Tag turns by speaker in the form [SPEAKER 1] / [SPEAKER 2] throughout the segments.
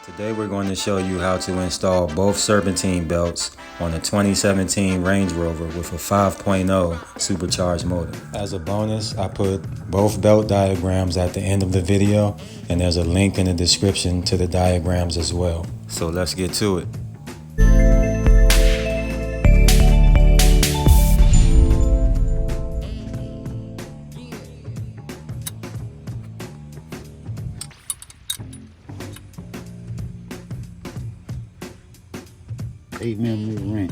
[SPEAKER 1] Today we're going to show you how to install both serpentine belts on a 2017 Range Rover with a 5.0 supercharged motor. As a bonus, I put both belt diagrams at the end of the video, and there's a link in the description to the diagrams as well. So let's get to it.
[SPEAKER 2] Eight millimeter wrench.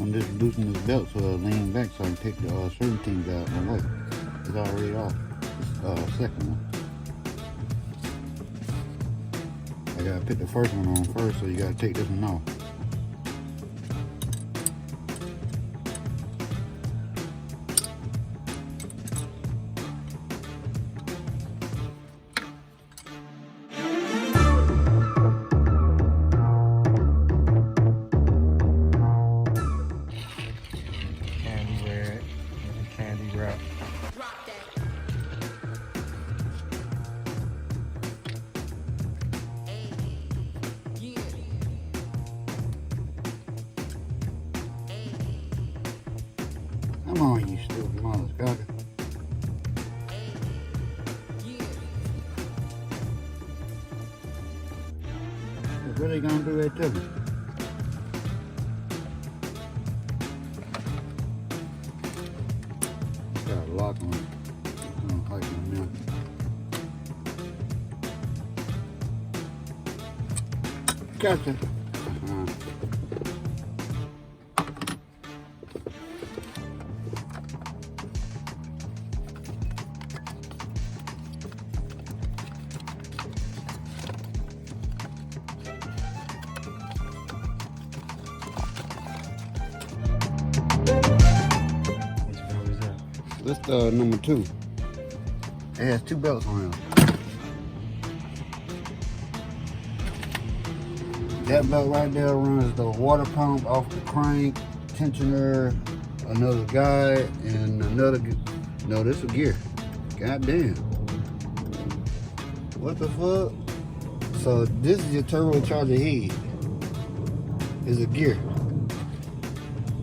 [SPEAKER 2] I'm just loosening this belt so it'll lean back so I can take the serpentine belt away. It's already off. It's second one. I gotta put the first one on first, so you gotta take this one off. Come on, you stupid motherfucker. What are they gonna do that to me? Got a lock on it. It's gonna tighten them now. Gotcha. That's number 2. It has 2 belts on it. That belt right there runs the water pump off the crank, tensioner, another guide, and another. No, this is a gear. God damn. What the fuck? So this is your turbocharger head. It's a gear.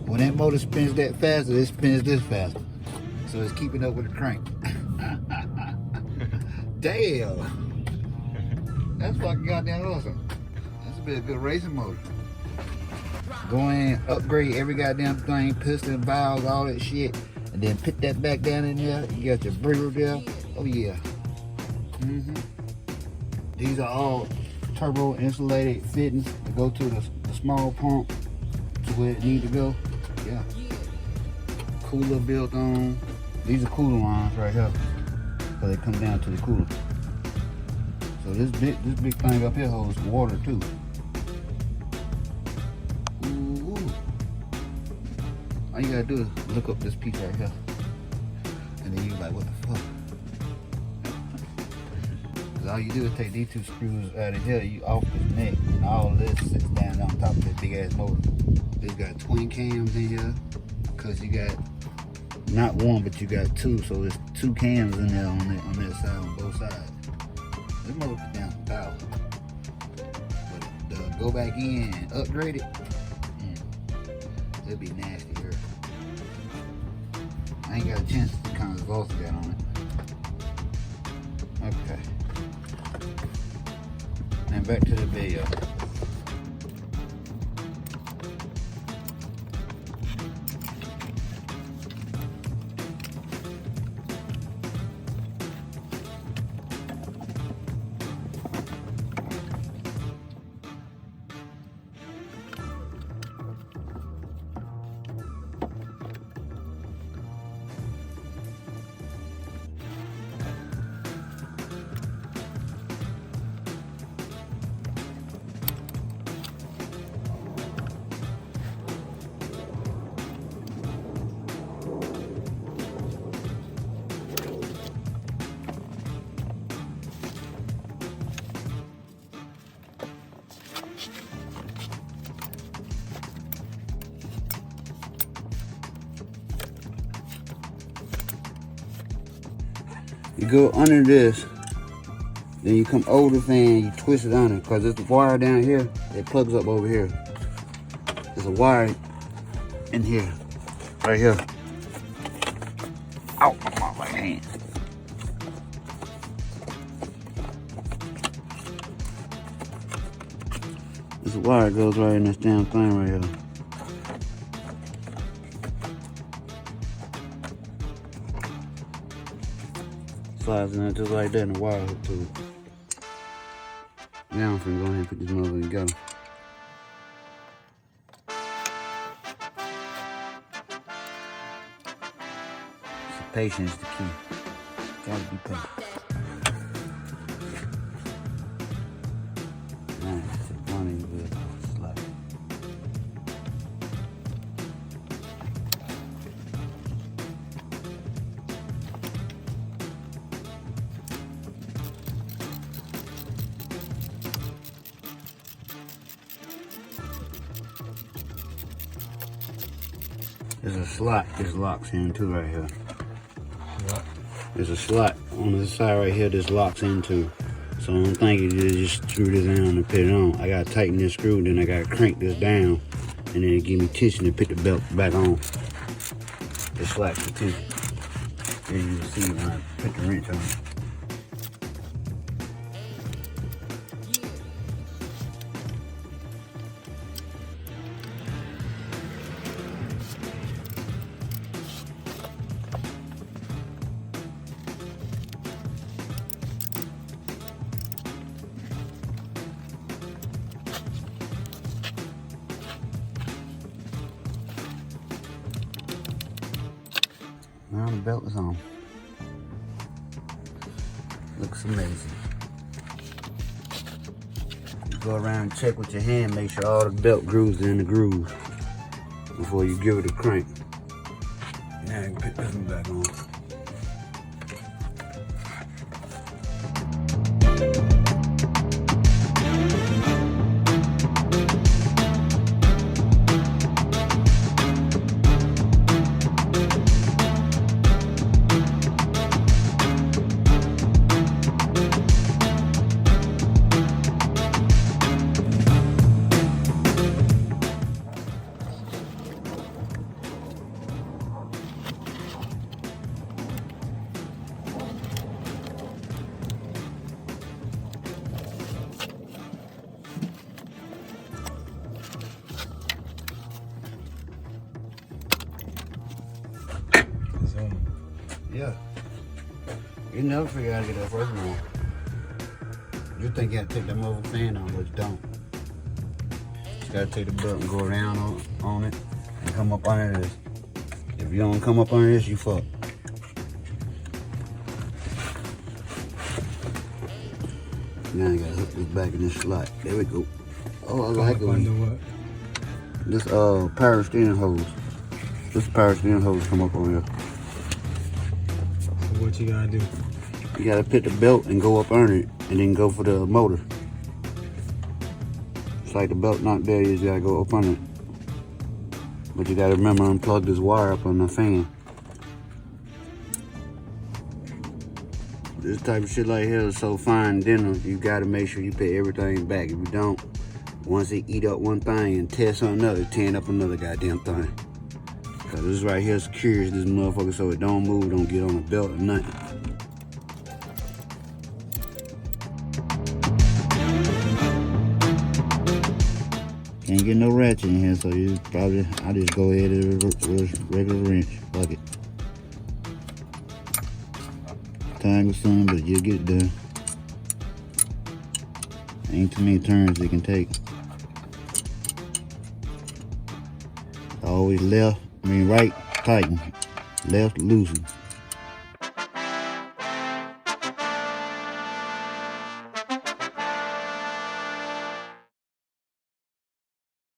[SPEAKER 2] When that motor spins that faster, it spins this faster. So it's keeping up with the crank. Damn. That's fucking goddamn awesome. This will be a good racing motor. Go in, upgrade every goddamn thing, piston, valves, all that shit, and then put that back down in there. You got your breather there. Oh yeah. These are all turbo insulated fittings to go to the small pump to where it needs to go. Yeah. Cooler built on. These are cooler lines right here, so they come down to the cooler. So this big thing up here holds water too. Ooh. All you gotta do is look up this piece right here, and then you're like, what the fuck? Because all you do is take these 2 screws out of here, you off this neck, and all this sits down on top of this big ass motor. It's got twin cams in here, because you got not one, but you got 2, so there's 2 cams in there on that side, on both sides. This motor put down 1,000. But to go back in and upgrade it, it'll be nasty here. I ain't got a chance to kind of exhaust that on it. Okay. Now back to the video. You go under this Then you come over the fan, you twist it on it, because there's a wire down here that plugs up over here. There's a wire in here, right here. Ow, my right hand. There's a wire that goes right in this damn thing right here. Slides in there just like that and the wire hook to it. Now I'm finna go ahead and put this motherfucker together. So patience is the key. Gotta be patient. Nice. One ain't good. Slide. There's a slot this locks into right here.
[SPEAKER 1] What?
[SPEAKER 2] There's a slot on the side right here this locks into. So I'm thinking you just screw this down and put it on. I gotta tighten this screw, then I gotta crank this down, and then it give me tension to put the belt back on. It slacks the tension. As you can see when I put the wrench on it. Now the belt is on. Looks amazing. You go around and check with your hand, make sure all the belt grooves are in the groove before you give it a crank. Now you can put this one back on. Yeah. You never figure out how to get that first one on. You think you gotta take that motherfucking fan on, but you don't. You gotta take the belt and go around on it and come up under this. If you don't come up under this, you fuck. Now you gotta hook this back in this slot. There we go. Oh, I like it.
[SPEAKER 1] Under what?
[SPEAKER 2] This power steering hose. This power steering hose come up on here.
[SPEAKER 1] What you gotta do?
[SPEAKER 2] You gotta put the belt and go up under it, and then go for the motor. It's like the belt not there, you just gotta go up under it. But you gotta remember to unplug this wire up on the fan. This type of shit like here is so fine dinner, you gotta make sure you put everything back. If you don't, once it eat up one thing and tear something up, it tearing up another goddamn thing. Cause this right here secures this motherfucker so it don't move, don't get on the belt or nothing. Can't get no ratchet in here, so you probably, I just go ahead with regular wrench. Fuck it. Tangle some, but you'll get it done. Ain't too many turns it can take. Always right, tighten. Left, loosen.